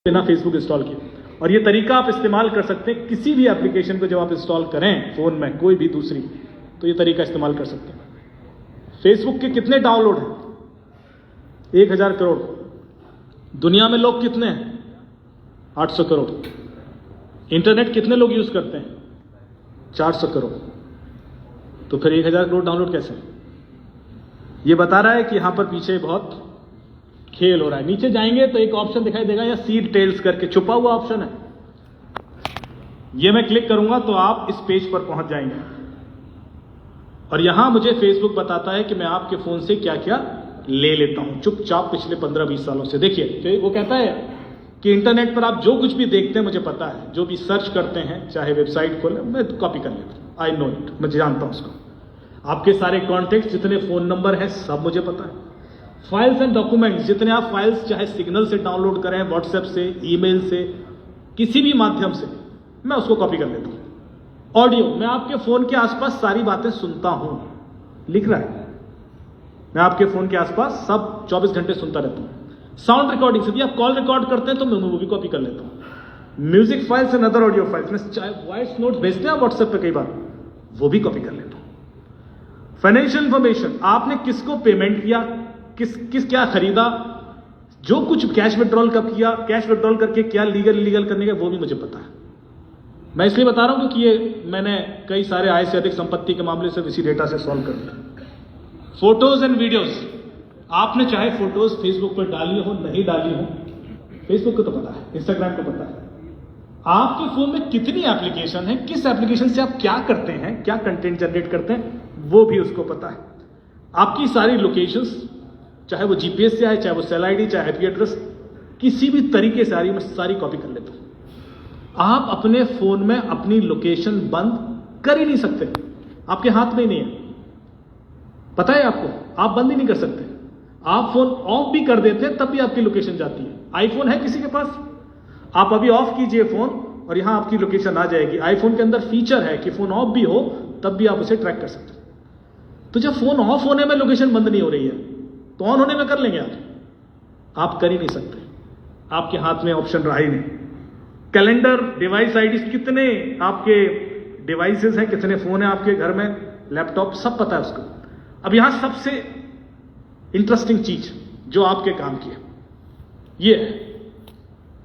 बिना Facebook install किए। और ये तरीका आप इस्तेमाल कर सकते हैं किसी भी एप्लीकेशन को जब आप इंस्टॉल करें फोन में कोई भी दूसरी, तो ये तरीका इस्तेमाल कर सकते हैं। फेसबुक के कितने डाउनलोड हैं? 1000 करोड़। दुनिया में लोग कितने हैं? 800 करोड़। इंटरनेट कितने लोग यूज करते हैं? 400 करोड़। तो फिर 1000 करोड़ डाउनलोड कैसे? ये बता रहा है कि यहां पर पीछे बहुत खेल हो रहा है। नीचे जाएंगे तो एक ऑप्शन दिखाई देगा या सीड टेल्स करके छुपा हुआ ऑप्शन है, ये मैं क्लिक करूंगा तो आप इस पेज पर पहुंच जाएंगे और यहां मुझे फेसबुक बताता है कि मैं आपके फोन से क्या क्या ले लेता हूं चुपचाप पिछले 15-20 सालों से। देखिए वो कहता है कि इंटरनेट पर आप जो कुछ भी देखते हैं मुझे पता है, जो भी सर्च करते हैं चाहे वेबसाइट खोले मैं कॉपी कर लेता हूं। आई नो इट, मैं जानता हूं उसको। आपके सारे कॉन्टेक्ट जितने फोन नंबर हैं सब मुझे पता है। फाइल्स एंड डॉक्यूमेंट्स जितने आप फाइल्स चाहे सिग्नल से डाउनलोड करें, व्हाट्सएप से, ईमेल से, किसी भी माध्यम से, मैं उसको कॉपी कर लेता हूं। ऑडियो, मैं आपके फोन के आसपास सारी बातें सुनता हूं, लिख रहा है, मैं आपके फोन के आसपास सब 24 घंटे सुनता रहता हूं। साउंड रिकॉर्डिंग से भी आप कॉल रिकॉर्ड करते हैं तो मैं वो भी कॉपी कर लेता हूं। Music files and other audio files में चाहे वॉइस नोट भेजते हैं व्हाट्सएप पे कई बार, वो भी कॉपी कर लेता हूं। फाइनेंशियल इंफॉर्मेशन, आपने किसको पेमेंट किया, किस क्या खरीदा, जो कुछ कैश विड्रॉल कब किया, कैश विड्रॉल करके क्या लीगल इलीगल करने का, वो भी मुझे पता है। मैं इसलिए बता रहा हूं क्योंकि ये मैंने कई सारे आय से अधिक संपत्ति के मामले से इसी डेटा से सॉल्व कर दिया। फोटोज एंड वीडियोस, आपने चाहे फोटोज फेसबुक पर डाली हो नहीं डाली हो, फेसबुक को तो पता है, इंस्टाग्राम को पता है। आपके फोन में कितनी एप्लीकेशन है, किस एप्लीकेशन से आप क्या करते हैं, क्या कंटेंट जनरेट करते हैं, वो भी उसको पता है। आपकी सारी लोकेशंस, चाहे वो जीपीएस से आए, चाहे वो सेल आईडी, चाहे आईपी एड्रेस, किसी भी तरीके से आ रही मैं सारी कॉपी कर लेता हूं। आप अपने फोन में अपनी लोकेशन बंद कर ही नहीं सकते, आपके हाथ में ही नहीं है, पता है आपको, आप बंद ही नहीं कर सकते। आप फोन ऑफ भी कर देते हैं तब भी आपकी लोकेशन जाती है। आईफोन है किसी के पास? आप अभी ऑफ कीजिए फोन और यहां आपकी लोकेशन आ जाएगी। आईफोन के अंदर फीचर है कि फोन ऑफ भी हो तब भी आप उसे ट्रैक कर सकते हैं। तो जब फोन ऑफ होने में लोकेशन बंद नहीं हो रही है तो ऑन होने में कर लेंगे आप कर ही नहीं सकते, आपके हाथ में ऑप्शन रहा ही नहीं। कैलेंडर, डिवाइस आईडी, कितने आपके डिवाइसेस हैं, कितने फोन हैं आपके घर में, लैपटॉप, सब पता है उसको। अब यहां सबसे इंटरेस्टिंग चीज जो आपके काम की है ये है,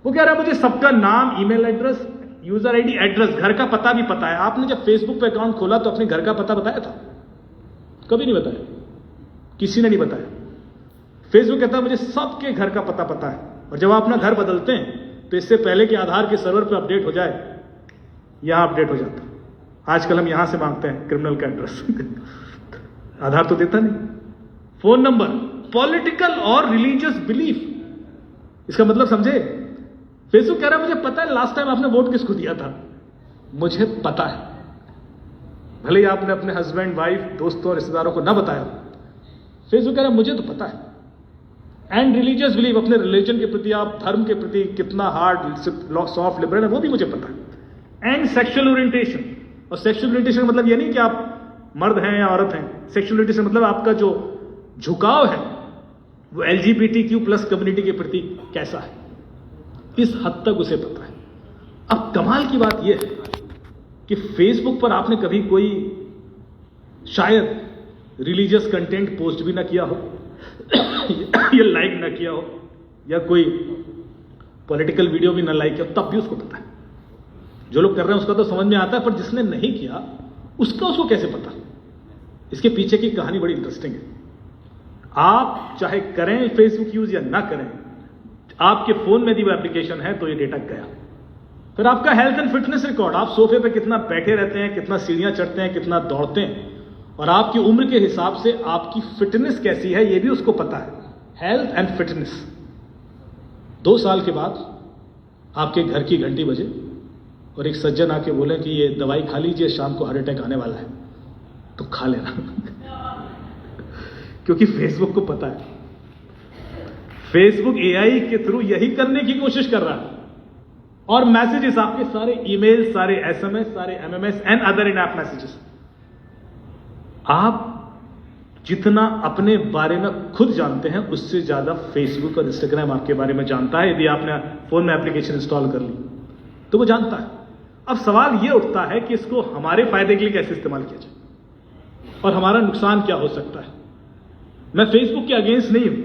वो कह रहा है मुझे सबका नाम, email address, user ID, address, घर का पता भी पता है। आपने जब फेसबुक पे अकाउंट खोला तो अपने घर का पता बताया था? कभी नहीं बताया, किसी ने नहीं बताया। फेसबुक कहता है मुझे सबके घर का पता है। और जब आप अपना घर बदलते हैं तो इससे पहले कि आधार के सर्वर पे अपडेट हो जाए, यहां अपडेट हो जाता है। आजकल हम यहां से मांगते हैं क्रिमिनल का एड्रेस आधार तो देता नहीं। फोन नंबर, पॉलिटिकल और रिलीजियस बिलीफ, इसका मतलब समझे? फेसबुक कह रहा है मुझे पता है लास्ट टाइम आपने वोट किसको दिया था, मुझे पता है। भले ही आपने अपने हस्बैंड, वाइफ, दोस्तों, रिश्तेदारों को ना बताया, फेसबुक कह रहा है मुझे तो पता है। एंड रिलीजियस बिलीफ, अपने रिलीजन के प्रति, आप धर्म के प्रति कितना हार्ड, सॉफ्ट, लिबरल है, वो भी मुझे पता है। एंड सेक्सुअल ओरिएंटेशन, और सेक्सुअल ओरिएंटेशन मतलब ये नहीं कि आप मर्द हैं या औरत हैं। सेक्सुअल ओरिएंटेशन मतलब आपका जो झुकाव है वो LGBTQ+ कम्युनिटी के प्रति कैसा है, इस हद तक उसे पता है। अब कमाल की बात यह है कि फेसबुक पर आपने कभी कोई शायद रिलीजियस कंटेंट पोस्ट भी ना किया हो या लाइक ना किया हो, या कोई पॉलिटिकल वीडियो भी ना लाइक किया हो, तब भी उसको पता है। जो लोग कर रहे हैं उसका तो समझ में आता है, पर जिसने नहीं किया उसको कैसे पता? इसके पीछे की कहानी बड़ी इंटरेस्टिंग है। आप चाहे करें फेसबुक यूज या ना करें, आपके फोन में यदि वो एप्लीकेशन है तो ये डेटा गया। फिर आपका हेल्थ एंड फिटनेस रिकॉर्ड, आप सोफे पे कितना बैठे रहते हैं, कितना सीढ़ियां चढ़ते हैं, कितना दौड़ते हैं, और आपकी उम्र के हिसाब से आपकी फिटनेस कैसी है ये भी उसको पता है। Health and fitness. 2 साल के बाद आपके घर की घंटी बजे और एक सज्जन आके बोले कि ये दवाई खा लीजिए, शाम को हार्ट अटैक आने वाला है, तो खा लेना क्योंकि फेसबुक को पता है। फेसबुक AI के थ्रू यही करने की कोशिश कर रहा है। और मैसेजेस, आपके सारे ईमेल, सारे SMS, सारे MMS and other in app messages, आप जितना अपने बारे में खुद जानते हैं उससे ज्यादा फेसबुक और इंस्टाग्राम आपके बारे में जानता है। यदि आपने फोन में एप्लीकेशन इंस्टॉल कर ली तो वो जानता है। अब सवाल ये उठता है कि इसको हमारे फायदे के लिए कैसे इस्तेमाल किया जाए और हमारा नुकसान क्या हो सकता है। मैं फेसबुक के अगेंस्ट नहीं हूं,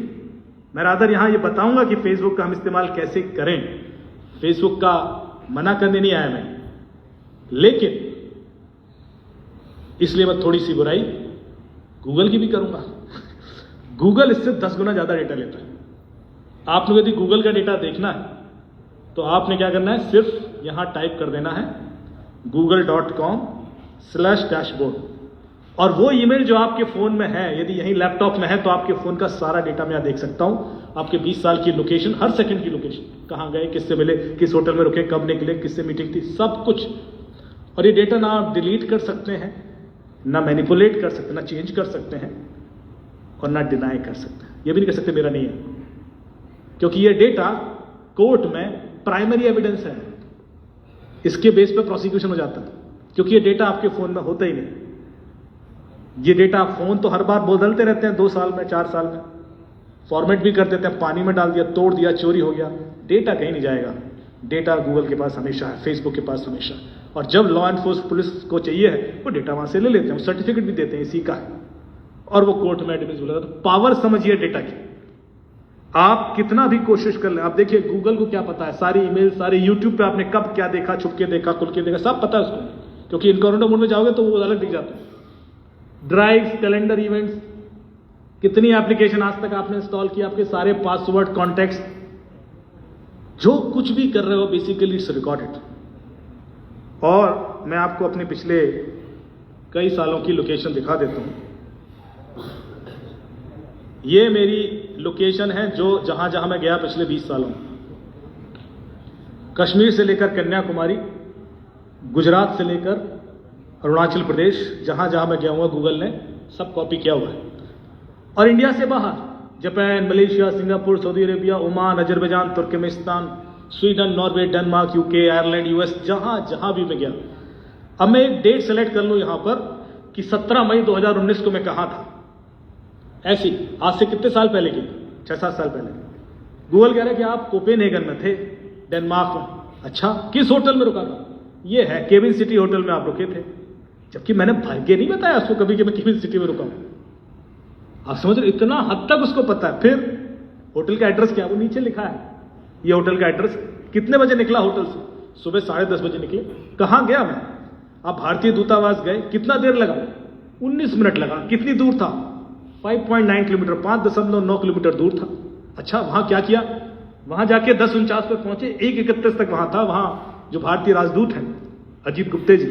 मैं रादर यहां ये बताऊंगा कि फेसबुक का हम इस्तेमाल कैसे करें। फेसबुक का मना करने नहीं आया मैं, लेकिन इसलिए मैं थोड़ी सी बुराई गूगल की भी करूंगा। गूगल इससे 10 गुना ज्यादा डेटा लेता है। आप लोग यदि गूगल का डेटा देखना है तो आपने क्या करना है, सिर्फ यहां टाइप कर देना है google.com/dashboard और वो ईमेल जो आपके फोन में है, यदि यही लैपटॉप में है तो आपके फोन का सारा डेटा मैं यहां देख सकता हूं। आपके 20 साल की लोकेशन, हर सेकंड की लोकेशन, कहां गए, किससे मिले, किस होटल में रुके, कब निकले, किससे मीटिंग थी, सब कुछ। और ये डेटा ना आप डिलीट कर सकते हैं, ना मैनिपुलेट कर सकते, ना चेंज कर सकते हैं और ना डिनाई कर सकते हैं। ये भी नहीं कर सकते मेरा नहीं है, क्योंकि ये डेटा कोर्ट में प्राइमरी एविडेंस है। इसके बेस पर प्रोसिक्यूशन हो जाता है, क्योंकि ये डेटा आपके फोन में होता ही नहीं। ये डेटा फोन तो हर बार बदलते रहते हैं, 2 साल में, 4 साल में फॉर्मेट भी कर देते हैं, पानी में डाल दिया, तोड़ दिया, चोरी हो गया, डेटा कहीं नहीं जाएगा। डेटा गूगल के पास हमेशा है, फेसबुक के पास हमेशा है। और जब लॉ एनफोर्समेंट पुलिस को चाहिए है वो डेटा वहां से ले लेते हैं, सर्टिफिकेट भी देते हैं इसी का है, और वो कोर्ट में एविडेंस बोला। तो पावर समझिए डेटा की। आप कितना भी कोशिश कर लें, आप देखिए गूगल को क्या पता है, सारी ईमेल, सारे यूट्यूब पे आपने कब क्या देखा, छुप के देखा, खुल के देखा, सब पता है उसको, क्योंकि इनकॉग्निटो मोड में जाओगे तो वो अलग दिख जाता है। ड्राइव्स, कैलेंडर, इवेंट्स, कितनी एप्लीकेशन आज तक आपने इंस्टॉल किया, आपके सारे पासवर्ड, कॉन्टैक्ट्स, जो कुछ भी कर रहे हो बेसिकली इट्स रिकॉर्डेड। और मैं आपको अपने पिछले कई सालों की लोकेशन दिखा देता हूं। ये मेरी लोकेशन है जो जहां जहां मैं गया पिछले 20 सालों में, कश्मीर से लेकर कन्याकुमारी, गुजरात से लेकर अरुणाचल प्रदेश, जहां जहां मैं गया हुआ गूगल ने सब कॉपी किया हुआ है। और इंडिया से बाहर Japan, Malaysia, Singapore, Saudi Arabia, Oman, Azerbaijan, Turkmenistan, Sweden, Norway, Denmark, UK, Ireland, US, जहां जहां भी मैं गया। अब मैं एक डेट सेलेक्ट कर लूं यहां पर कि 17 मई 2019 को मैं कहां था। ऐसी आज से कितने साल पहले की, 6-7 साल पहले। गूगल कह रहा है कि आप कोपेनहेगन में थे, डेनमार्क में। अच्छा, किस होटल में रुका था? ये है केविन सिटी होटल में आप रुके थे, जबकि मैंने भाग्य नहीं बताया उसको कभी कि मैं केविन सिटी में रुका हूं। आप समझ रहे, इतना हद तक उसको पता है। फिर होटल का एड्रेस क्या, वो नीचे लिखा है, ये होटल का एड्रेस। कितने बजे निकला होटल से? सुबह 10:30 बजे निकले। कहां गया मैं? आप भारतीय दूतावास गए, कितना देर लगा? 19 मिनट लगा। कितनी दूर था? 5.9 किलोमीटर, 5.9 किलोमीटर दूर था। अच्छा, वहां क्या किया? वहां जाके 10:49 पर पहुंचे, 1:31 तक वहां था। वहां जो भारतीय राजदूत हैं अजीत गुप्ते जी,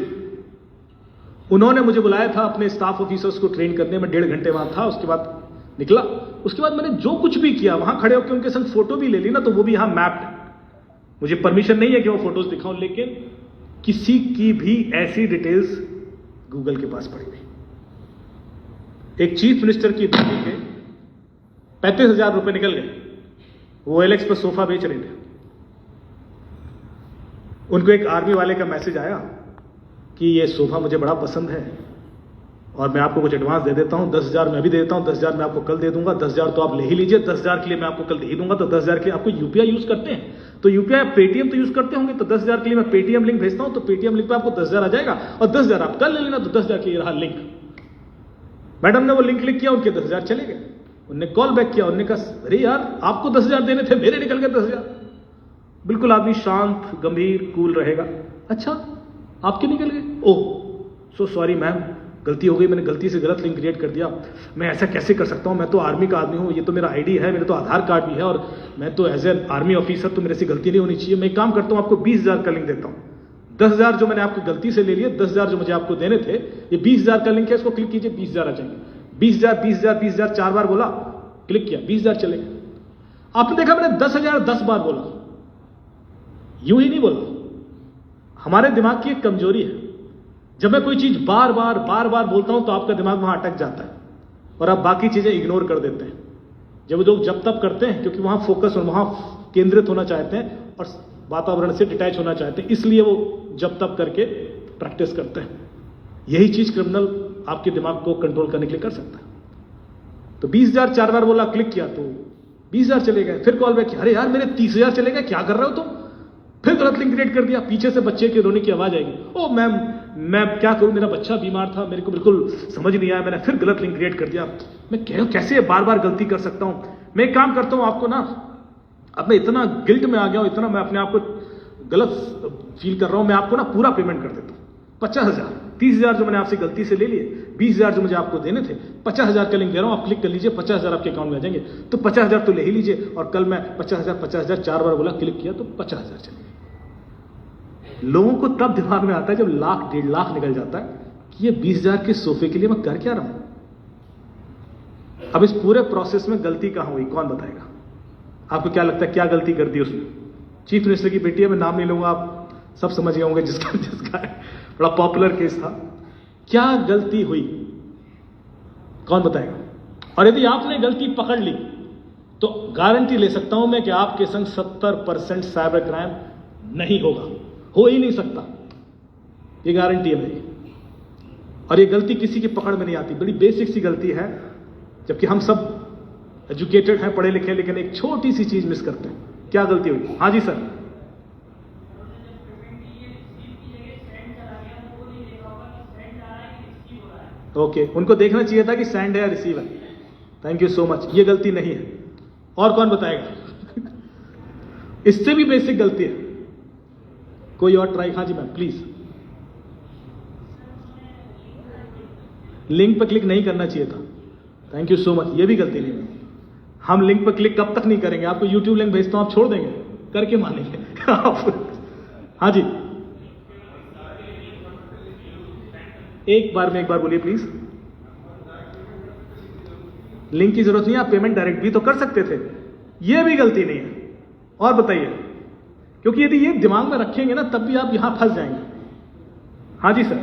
उन्होंने मुझे बुलाया था अपने स्टाफ ऑफिसर्स को ट्रेन करने में। 1.5 घंटे वहां था, उसके बाद निकला। उसके बाद मैंने जो कुछ भी किया, वहां खड़े होकर उनके संग फोटो भी ले ली ना, तो वो भी यहां मैप्ड है। मुझे परमिशन नहीं है कि वो फोटोज दिखाऊं, लेकिन किसी की भी ऐसी डिटेल्स गूगल के पास पड़ी हुई। एक चीफ मिनिस्टर की बेटी के 35,000 रुपए निकल गए, वो OLX पर सोफा बेच रहे थे। उनको एक आर्मी वाले का मैसेज आया कि ये सोफा मुझे बड़ा पसंद है और मैं आपको कुछ एडवांस दे देता हूं, 10,000 मैं भी दे देता हूं, 10,000 मैं आपको कल दे दूंगा, 10,000 तो आप ले ही लीजिए, 10,000 के लिए मैं आपको कल दे ही दूंगा। तो 10,000 के लिए आपको यूपीआई यूज करते हैं, तो यूपीआई पेटीएम तो यूज करते होंगे, तो 10,000 के लिए मैं पेटीएम लिंक भेजता हूं, तो पेटीएम लिंक पे आपको 10,000 आ जाएगा और 10,000 आप कल ले लेना। तो 10,000 के लिए रहा लिंक। मैडम ने वो लिंक क्लिक किया, उनके 10,000 चले गए। उन्होंने कॉल बैक किया, उन्होंने कहा अरे यार आपको 10,000 देने थे, मेरे निकल गए 10,000। बिल्कुल आदमी शांत, गंभीर, कूल रहेगा। अच्छा, आपके निकल गए? ओह सो सॉरी मैम, गलती हो गई, मैंने गलती से गलत लिंक क्रिएट कर दिया। मैं ऐसा कैसे कर सकता हूं, मैं तो आर्मी का आदमी हूं, ये तो मेरा आईडी है, मेरे तो आधार कार्ड भी है, और मैं तो एज एन आर्मी ऑफिसर, तो मेरे से गलती नहीं होनी चाहिए। मैं एक काम करता हूं, आपको 20,000 का लिंक देता हूं। 10,000 जो मैंने आपको गलती से ले लिए, 10,000 जो मुझे आपको देने थे, ये 20,000 का लिंक है, इसको क्लिक कीजिए, 20,000 आ जाएंगे। 20,000 20,000 20,000 4 बार बोला, क्लिक किया, 20,000 चले गए। आपने देखा मैंने 10,000 10 बार बोला, यूं ही नहीं बोला। हमारे दिमाग की एक कमजोरी है, जब मैं कोई चीज बार बार बोलता हूं तो आपका दिमाग वहां अटक जाता है और आप बाकी चीजें इग्नोर कर देते हैं। जब लोग जब तब करते हैं, क्योंकि वहां फोकस और वहां केंद्रित होना चाहते हैं और वातावरण से डिटैच होना चाहते हैं, इसलिए वो जब तब करके प्रैक्टिस करते हैं। यही चीज क्रिमिनल आपके दिमाग को कंट्रोल करने के लिए कर सकता है। तो 20,000 4 बार बोला, क्लिक किया तो 20,000 चले गए। फिर कॉल बैक किया, अरे यार मेरे 30,000 चले गए, क्या कर रहे हो तुम? फिर गलत लिंक क्रिएट कर दिया। पीछे से बच्चे के रोने की आवाज आएगी, ओ मैम मैं क्या करूं, मेरा बच्चा बीमार था, मेरे को बिल्कुल समझ नहीं आया, मैंने फिर गलत लिंक क्रिएट कर दिया। मैं कैसे बार बार गलती कर सकता हूं? मैं एक काम करता हूं, आपको ना अब मैं इतना गिल्ट में आ गया हूं, इतना मैं अपने आप को गलत फील कर रहा हूं, मैं आपको ना पूरा पेमेंट कर देता हूं। 50,000, 30,000 जो मैंने आपसे गलती से ले लिए, 20,000 जो मुझे आपको देने थे, 50,000 का लिंक दे रहा हूं, आप क्लिक कर लीजिए, 50,000 आपके अकाउंट में आ जाएंगे। तो 50,000 तो ले ही लीजिए। और कल मैं 50,000 4 बार बोला, क्लिक किया तो 50,000 चले गए। लोगों को तब दिमाग में आता है जब लाख 1.5 लाख निकल जाता है कि ये 20,000 के सोफे के लिए मैं कर क्या रहा हूं। अब इस पूरे प्रोसेस में गलती कहां हुई, कौन बताएगा? आपको क्या लगता है क्या गलती कर दी उसने? चीफ मिनिस्टर की बेटी है, मैं नाम नहीं लूंगा, आप सब समझ गए होंगे जिसका बड़ा पॉपुलर केस था। क्या गलती हुई, कौन बताएगा? और यदि आपने गलती पकड़ ली तो गारंटी ले सकता हूं मैं कि आपके संग 70% साइबर क्राइम नहीं होगा, हो ही नहीं सकता, ये गारंटी है मेरी। और ये गलती किसी की पकड़ में नहीं आती, बड़ी बेसिक सी गलती है, जबकि हम सब एजुकेटेड हैं, पढ़े लिखे, लेकिन एक छोटी सी चीज मिस करते हैं। क्या गलती हुई? हाँ जी सर। ओके, उनको देखना चाहिए था कि सेंड है या रिसीव है। थैंक यू सो मच, ये गलती नहीं है। और कौन बताएगा? इससे भी बेसिक गलती है, कोई और ट्राई? हाँ जी मैम प्लीज। लिंक पर क्लिक नहीं करना चाहिए था। थैंक यू सो मच, ये भी गलती नहीं है। हम लिंक पर क्लिक कब तक नहीं करेंगे? आपको यूट्यूब लिंक भेजता हूं, आप छोड़ देंगे? करके मानेंगे आप? हाँ जी, एक बार बोलिए प्लीज। लिंक की जरूरत नहीं है, आप पेमेंट डायरेक्ट भी तो कर सकते थे, ये भी गलती नहीं है। और बताइए, क्योंकि यदि ये दिमाग में रखेंगे ना तब भी आप यहां फंस जाएंगे। हाँ जी सर,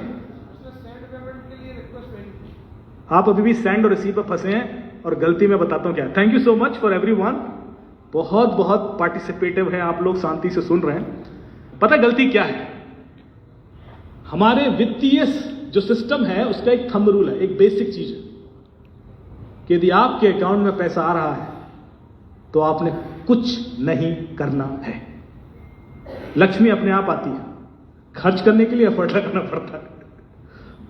आप अभी भी सेंड और रिसीव पर फंसे हैं और गलती में बताता हूं क्या। Thank you so much for everyone, बहुत बहुत पार्टिसिपेटिव है आप लोग, शांति से सुन रहे हैं। पता गलती क्या है? हमारे वित्तीय जो सिस्टम है उसका एक थंब रूल है, एक बेसिक चीज है कि यदि आपके अकाउंट में पैसा आ रहा है तो आपने कुछ नहीं करना है। लक्ष्मी अपने आप आती है, खर्च करने के लिए एफर्ट लगाना पड़ता है।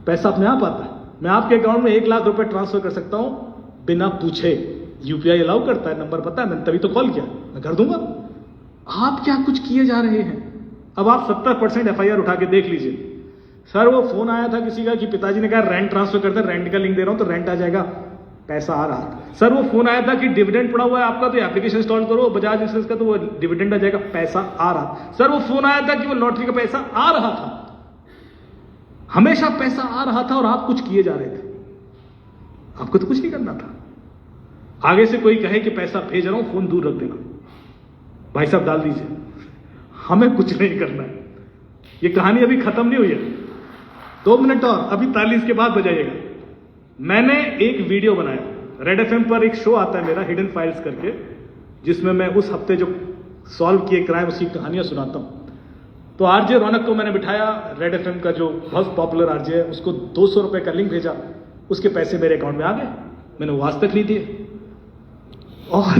पैसा अपने आप आता है। मैं आपके अकाउंट में 1 लाख रुपए ट्रांसफर कर सकता हूं बिना पूछे, यूपीआई अलाउ करता है, नंबर पता है, मैंने तभी तो कॉल किया, मैं कर दूंगा। आप क्या कुछ किए जा रहे हैं? अब आप 70% एफआईआर उठा के देख लीजिए। सर वो फोन आया था किसी का कि पिताजी ने कहा रेंट ट्रांसफर करते, रेंट का लिंक दे रहा हूं तो रेंट आ जाएगा, पैसा आ रहा था। सर वो फोन आया था कि डिविडेंड पड़ा हुआ है आपका तो एप्लीकेशन इंस्टॉल करो बजाज इंश्योरेंस का तो वो डिविडेंड आ जाएगा, पैसा आ रहा। सर वो फोन आया था कि वो लॉटरी का पैसा आ रहा था। हमेशा पैसा आ रहा था और आप कुछ किए जा रहे थे। आपको तो कुछ नहीं करना था। आगे से कोई कहे कि पैसा भेज रहा हूं, फोन दूर रख देना, भाई साहब डाल दीजिए, हमें कुछ नहीं करना है। ये कहानी अभी खत्म नहीं हुई है, 2 मिनट और, अभी ताली के बाद बजाइएगा। मैंने एक वीडियो बनाया, रेड एफएम पर एक शो आता है मेरा हिडन फाइल्स करके, जिसमें मैं उस हफ्ते जो सॉल्व किए क्राइम उसकी कहानियां सुनाता हूं। तो आरजे रौनक को मैंने बिठाया, रेड एफएम का जो बहुत पॉपुलर आरजे है, उसको 200 रुपए का लिंक भेजा, उसके पैसे मेरे अकाउंट में आ गए, मैंने वो आज तक नहीं दिए। और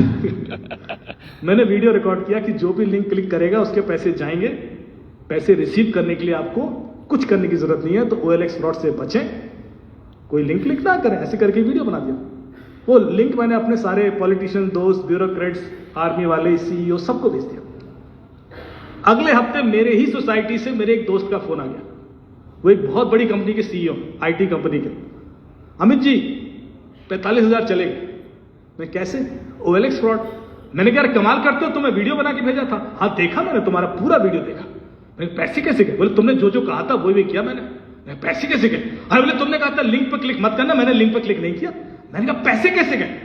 मैंने वीडियो रिकॉर्ड किया कि जो भी लिंक क्लिक करेगा उसके पैसे जाएंगे। पैसे रिसीव करने के लिए आपको कुछ करने की जरूरत नहीं है, तो OLX फ्रॉड से बचें, कोई लिंक क्लिक ना करें, ऐसे करके वीडियो बना दिया। वो लिंक मैंने अपने सारे पॉलिटिशियन दोस्त, ब्यूरोक्रेट्स, आर्मी वाले, CEO सबको भेज दिया। अगले हफ्ते मेरे ही सोसाइटी से मेरे एक दोस्त का फोन आ गया, वो एक बहुत बड़ी कंपनी के CEO, IT कंपनी के। अमित जी 45,000 चले गए। मैं कैसे? OLX fraud. मैंने कहा कमाल करते हो, तुम्हें वीडियो बना के भेजा था। हाँ देखा मैंने, तुम्हारा पूरा वीडियो देखा। मैंने पैसे कैसे गए? बोले तुमने जो जो कहा था वो भी किया मैंने। पैसे कैसे गए? अरे बोले तुमने कहा था लिंक पर क्लिक मत करना, मैंने लिंक पर क्लिक नहीं किया। मैंने कहा पैसे कैसे गए?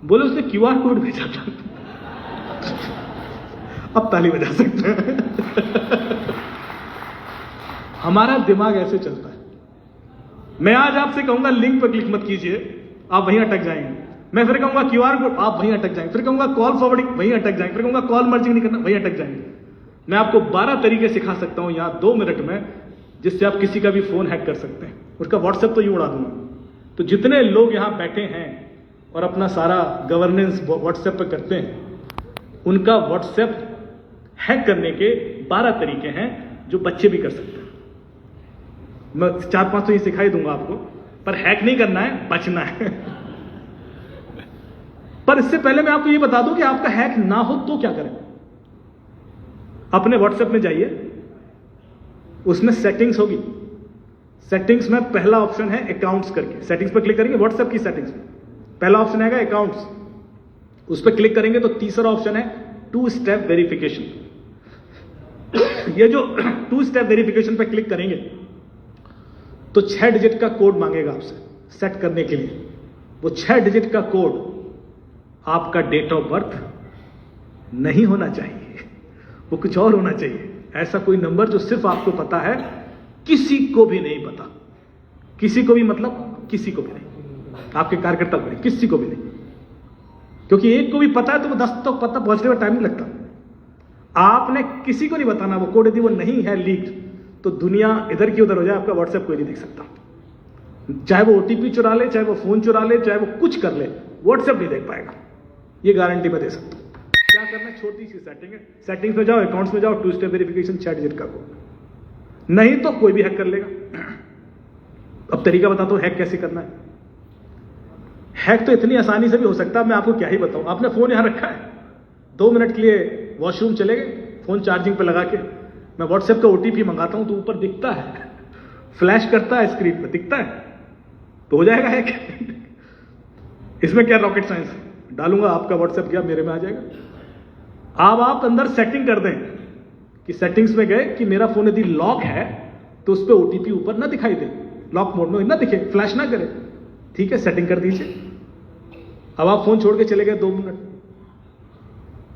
बोले उसने QR कोड भेजा था। अब ताली बजा सकते हैं। हमारा दिमाग ऐसे चलता है। मैं आज आपसे कहूंगा लिंक पर क्लिक मत कीजिए, आप वहीं अटक जाएंगे। मैं फिर कहूंगा QR कोड, आप वहीं अटक जाएंगे। फिर कहूंगा कॉल फॉरवर्डिंग, वहीं अटक जाएंगे। फिर कहूंगा कॉल मर्जिंग नहीं करना, वहीं अटक जाएंगे। मैं आपको 12 तरीके सिखा सकता हूं यहां 2 मिनट में, जिससे आप किसी का भी फोन हैक कर सकते हैं। उसका WhatsApp तो यूं उड़ा दूंगा, तो जितने लोग यहां बैठे हैं और अपना सारा गवर्नेंस व्हाट्सएप पे करते हैं, उनका व्हाट्सएप हैक करने के 12 तरीके हैं जो बच्चे भी कर सकते हैं। मैं 4-5 तो ये सिखा ही दूंगा आपको, पर हैक नहीं करना है, बचना है। पर इससे पहले मैं आपको ये बता दूं कि आपका हैक ना हो तो क्या करें। अपने व्हाट्सएप में जाइए, उसमें सेटिंग्स होगी। सेटिंग्स में पहला ऑप्शन है अकाउंट्स करके, सेटिंग्स पर क्लिक करेंगे, व्हाट्सएप की सेटिंग्स में पहला ऑप्शन आएगा अकाउंट्स, उस पर क्लिक करेंगे तो तीसरा ऑप्शन है 2 स्टेप वेरिफिकेशन। ये जो 2 स्टेप वेरिफिकेशन पर क्लिक करेंगे तो 6 डिजिट का कोड मांगेगा आपसे सेट करने के लिए। वो 6 डिजिट का कोड आपका डेट ऑफ बर्थ नहीं होना चाहिए, वो कुछ और होना चाहिए। ऐसा कोई नंबर जो सिर्फ आपको पता है, किसी को भी नहीं पता। किसी को भी मतलब किसी को भी नहीं, आपके कार्यकर्ता को नहीं, किसी को भी नहीं। क्योंकि एक को भी पता है तो वो 10 तक पता पहुंचने में टाइम नहीं लगता। आपने किसी को नहीं बताना वो कोड, यदि वो नहीं है लीक्ड तो दुनिया इधर की उधर हो जाए, आपका व्हाट्सएप कोई नहीं देख सकता। चाहे वो ओटीपी चुरा ले, चाहे वो फोन चुरा ले, चाहे वो कुछ कर ले, व्हाट्सएप नहीं देख पाएगा। ये गारंटी मैं दे सकता हूं। क्या करना है, छोटी सी सेटिंग है, सेटिंग्स में जाओ, अकाउंट्स में जाओ, 2 स्टेप वेरिफिकेशन, 6 डिजिट का कोड। नहीं तो कोई भी हैक कर लेगा। अब तरीका बताता हूं हैक कैसे करना है। हैक तो इतनी आसानी से भी हो सकता है, मैं आपको क्या ही बताऊं। आपने फोन यहां रखा है, 2 मिनट के लिए वॉशरूम चले गए, फोन चार्जिंग पे लगा के, मैं व्हाट्सएप का ओटीपी मंगाता हूं तो ऊपर दिखता है, फ्लैश करता है स्क्रीन पे, दिखता है, तो हो जाएगा हैक। इसमें क्या रॉकेट साइंस, डालूंगा आपका व्हाट्सएप गया, मेरे में आ जाएगा। अब आप अंदर सेटिंग कर दें कि सेटिंग्स में गए कि मेरा फोन यदि लॉक है तो उस पर ओटीपी ऊपर ना दिखाई दे, लॉक मोड में ना दिखे, फ्लैश ना करे। ठीक है, सेटिंग कर दीजिए। अब आप फोन छोड़ के चले गए 2 मिनट,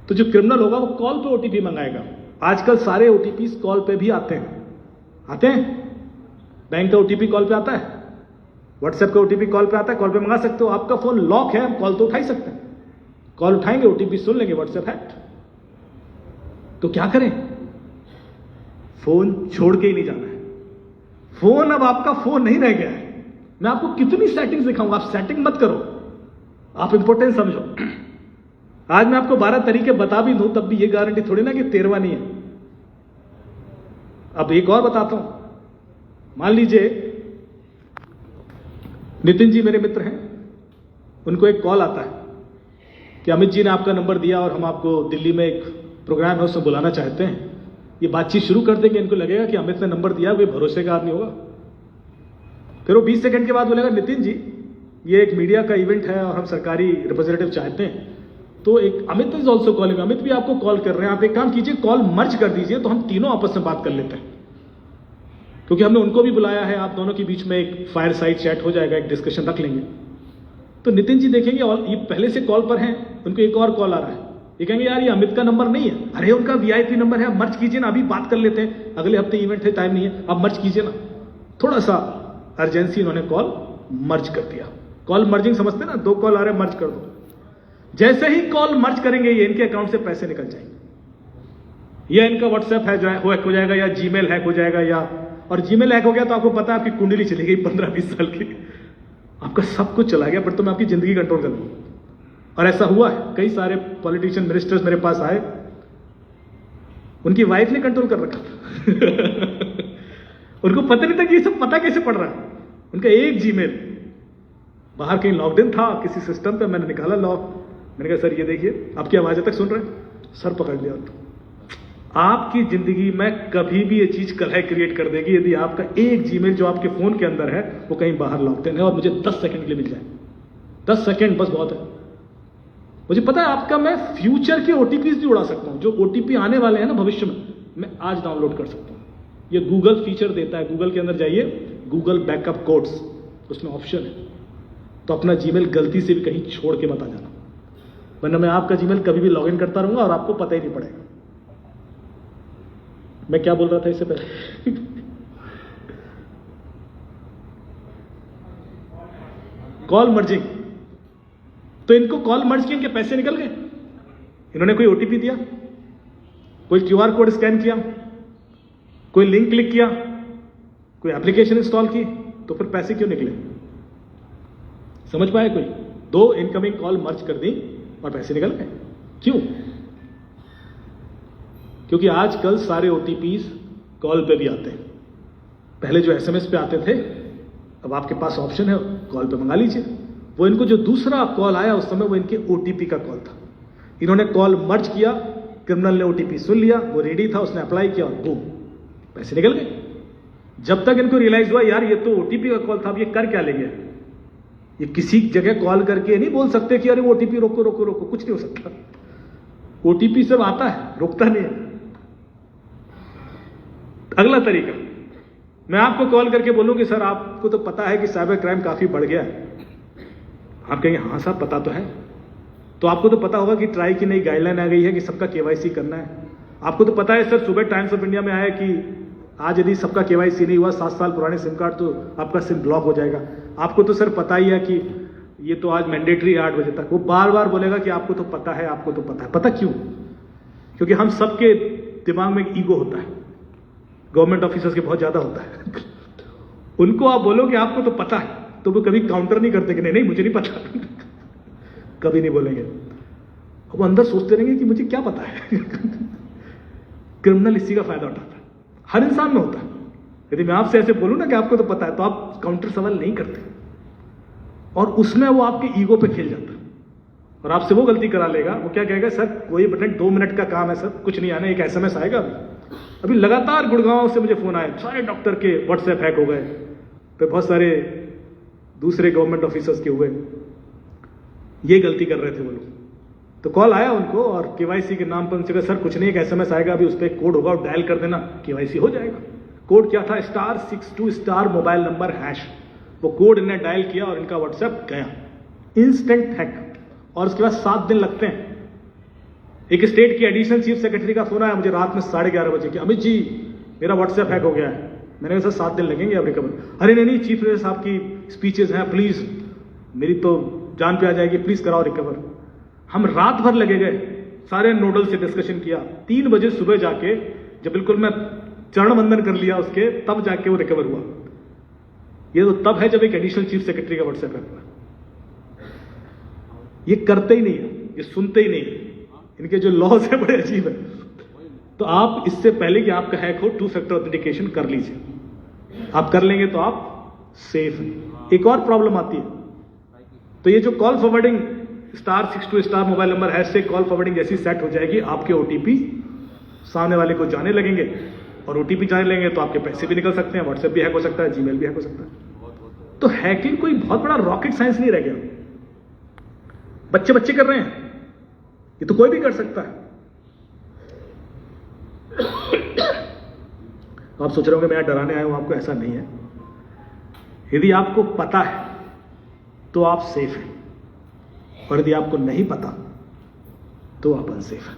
तो जो क्रिमिनल होगा वो कॉल पे ओटीपी मंगाएगा। आजकल सारे ओटीपी कॉल पे भी आते हैं। बैंक का ओटीपी कॉल पे आता है, व्हाट्सएप का ओटीपी कॉल पे आता है, कॉल पे मंगा सकते हो। आपका फोन लॉक है, कॉल तो उठा ही सकते हैं, कॉल उठाएंगे, ओटीपी सुन लेंगे, व्हाट्सएप हैक। तो क्या करें, फोन छोड़ के ही नहीं जाना है। फोन अब आपका फोन नहीं रह गया है। मैं आपको कितनी सेटिंग्स दिखाऊंगा, आप सेटिंग मत करो, आप इंपॉर्टेंट समझो। आज मैं आपको 12 तरीके बता भी दूं तब भी ये गारंटी थोड़ी ना कि 13वां नहीं है। अब एक और बताता हूं। मान लीजिए नितिन जी मेरे मित्र हैं, उनको एक कॉल आता है कि अमित जी ने आपका नंबर दिया और हम आपको दिल्ली में एक प्रोग्राम है उसमें बुलाना चाहते हैं। ये बातचीत शुरू कर देंगे, इनको लगेगा कि अमित ने नंबर दिया, कोई भरोसे का आदमी होगा। फिर वो 20 सेकंड के बाद बोलेगा, नितिन जी ये एक मीडिया का इवेंट है और हम सरकारी रिप्रेजेंटेटिव चाहते हैं, तो एक Amit is also calling, Amit भी आपको कॉल कर रहे हैं, आप एक काम कीजिए, कॉल मर्ज कर दीजिए तो हम तीनों आपस में बात कर लेते हैं। क्योंकि हमने उनको भी बुलाया है, आप दोनों के बीच में एक फायर साइड चैट हो जाएगा, एक डिस्कशन रख लेंगे। तो नितिन जी देखेंगे और ये पहले से कॉल पर हैं, उनको एक और कॉल आ रहा है, ये कहेंगे यार ये अमित का नंबर नहीं है, अरे उनका वीआईपी नंबर है, मर्ज कीजिए ना, अभी बात कर लेते हैं, अगले हफ्ते इवेंट है, टाइम नहीं है, आप मर्ज कीजिए ना। थोड़ा सा अर्जेंसी, इन्होंने कॉल मर्ज कर दिया। कॉल मर्जिंग समझते ना, 2 कॉल आ रहे हैं, मर्ज कर दो। जैसे ही कॉल मर्ज करेंगे ये इनके अकाउंट से पैसे निकल जाएंगे, या इनका व्हाट्सएप है जो हैक हो जाएगा, या जीमेल हैक हो जाएगा, या और जीमेल हैक हो गया तो आपको पता है आपकी कुंडली चली गई 15-20 साल की, आपका सब कुछ चला गया, पर तो मैं आपकी जिंदगी कंट्रोल कर लूंगा। और ऐसा हुआ है, कई सारे पॉलिटिशियन मिनिस्टर्स मेरे पास आए, उनकी वाइफ ने कंट्रोल कर रखा था। उनको पता नहीं था कि ये सब पता कैसे पड़ रहा है। उनका एक जीमेल बाहर कहीं लॉकडाउन था किसी सिस्टम पे, मैंने निकाला लॉक, मैंने कहा सर ये देखिए, आपकी आवाजें तक सुन रहे हैं, सर पकड़ लिया। आपकी जिंदगी में कभी भी ये चीज कलह क्रिएट कर देगी यदि आपका एक जीमेल जो आपके फोन के अंदर है वो कहीं बाहर लॉकडाउन है और मुझे 10 सेकंड के लिए मिल जाए, 10 सेकंड बस बहुत है। मुझे पता है आपका मैं फ्यूचर के ओटीपी भी उड़ा सकता हूं, जो ओटीपी आने वाले हैं ना भविष्य में, मैं आज डाउनलोड कर सकता हूं। ये गूगल फीचर देता है, गूगल के अंदर जाइए, गूगल बैकअप कोड्स, उसमें ऑप्शन है, तो अपना जीमेल गलती से भी कहीं छोड़ के मत आ जाना, वरना मैं आपका जीमेल कभी भी लॉगिन करता रहूंगा और आपको पता ही नहीं पड़ेगा। मैं क्या बोल रहा था इससे पहले? कॉल मर्जिंग, तो इनको कॉल मर्ज किए, इनके पैसे निकल गए। इन्होंने कोई ओटीपी दिया, कोई क्यूआर कोड स्कैन किया, कोई लिंक क्लिक किया, कोई एप्लीकेशन इंस्टॉल की, तो फिर पैसे क्यों निकले? समझ पाए कोई? 2 इनकमिंग कॉल मर्ज कर दी और पैसे निकल गए। क्यों? क्योंकि आजकल सारे ओटीपीज कॉल पे भी आते हैं। पहले जो एसएमएस पे आते थे, अब आपके पास ऑप्शन है, कॉल पे मंगा लीजिए। वो इनको जो दूसरा कॉल आया उस समय वो इनके ओटीपी का कॉल था। इन्होंने कॉल मर्ज किया, क्रिमिनल ने ओटीपी सुन लिया, वो रेडी था, उसने अप्लाई किया और बूम, पैसे निकल गए। जब तक इनको रियलाइज हुआ यार ये तो ओटीपी का कॉल था, अब ये कर क्या लेंगे, ये किसी जगह कॉल करके नहीं बोल सकते कि अरे ओटीपी रोको रोको रोको, कुछ नहीं हो सकता। ओटीपी सब आता है, रुकता नहीं है। अगला तरीका, मैं आपको कॉल करके बोलूं कि सर आपको तो पता है कि साइबर क्राइम काफी बढ़ गया है। आप कहेंगे हाँ साहब पता तो है। तो आपको तो पता होगा कि ट्राई की नई गाइडलाइन आ गई है कि सबका केवाईसी करना है। आपको तो पता है सर, सुबह टाइम्स ऑफ इंडिया में आया कि आज यदि सबका केवाईसी नहीं हुआ, 7 साल पुराने सिम कार्ड तो आपका सिम ब्लॉक हो जाएगा। आपको तो सर पता ही है कि ये तो आज मैंडेटरी 8 बजे तक। वो बार बार बोलेगा कि आपको तो पता है, आपको तो पता है। पता क्यों? क्योंकि हम सबके दिमाग में ईगो होता है, गवर्नमेंट ऑफिसर्स के बहुत ज्यादा होता है। उनको आप बोलो कि आपको तो पता है, तो वो कभी काउंटर नहीं करते कि नहीं नहीं मुझे नहीं पता। कभी नहीं बोलेंगे। वो अंदर सोचते रहेंगे कि मुझे क्या पता है। क्रिमिनल इसी का फायदा उठाता है, हर इंसान में होता है। यदि मैं आपसे ऐसे बोलूं ना कि आपको तो पता है, तो आप काउंटर सवाल नहीं करते, और उसमें वो आपके ईगो पे खेल जाता है और आपसे वो गलती करा लेगा। वो क्या कहेगा, सर कोई बटन 2 मिनट का काम है सर, कुछ नहीं आना, एक एसएमएस आएगा। अभी लगातार गुड़गांव से मुझे फोन आए, सारे डॉक्टर के व्हाट्सएप हैक हो गए, फिर बहुत सारे दूसरे गवर्नमेंट ऑफिसर्स के हुए। ये गलती कर रहे थे वो लोग। तो कॉल आया उनको और केवाईसी के नाम पर उनसे कहा, सर कुछ नहीं, एक एसएमएस आएगा, अभी उस पर कोड होगा और डायल कर देना, केवाईसी हो जाएगा। कोड क्या था, *62* मोबाइल नंबर हैश। वो कोड इन्हें डायल किया और इनका व्हाट्सएप गया, इंस्टेंट हैक। और उसके बाद 7 दिन लगते हैं। एक स्टेट की एडिशनल चीफ सेक्रेटरी का फोन आया मुझे रात में 11:30 बजे कि अमित जी मेरा व्हाट्सएप हैक हो गया है। मैंने कहा सर 7 दिन लगेंगे अब रिकवर। अरे नहीं चीफ मिनिस्टर साहब की स्पीचेस हैं, प्लीज मेरी तो जान पे आ जाएगी, प्लीज कराओ रिकवर। हम रात भर लगे गए, सारे नोडल से डिस्कशन किया। 3 बजे सुबह जाके जब बिल्कुल मैं चरण वंदन कर लिया उसके, तब जाके वो रिकवर हुआ। ये तो तब है जब एक एडिशनल चीफ सेक्रेटरी का व्हाट्सएप हैक हुआ। ये करते ही नहीं है, ये सुनते ही नहीं है। इनके जो लॉज है बड़े अजीब है। तो आप इससे पहले कि आपका हैक हो 2 फैक्टर ऑथेंटिकेशन कर लीजिए। आप कर लेंगे तो आप सेफ हैं। एक और प्रॉब्लम आती है, तो ये जो call forwarding *62* mobile number hash से कॉल फॉरवर्डिंग जैसी सेट हो जाएगी, आपके ओटीपी सामने वाले को जाने लगेंगे, और ओटीपी जाने लगेंगे तो आपके पैसे भी निकल सकते हैं, व्हाट्सएप भी हैक हो सकता है, जीमेल भी हैक हो सकता है। तो हैकिंग कोई बहुत बड़ा रॉकेट साइंस नहीं रह गया। बच्चे कर रहे हैं, ये तो कोई भी कर सकता है। आप सोच रहे होंगे मैं यहाँ डराने आया हूं आपको, ऐसा नहीं है। यदि आपको पता है तो आप सेफ हैं, और यदि आपको नहीं पता तो आप अनसेफ हैं।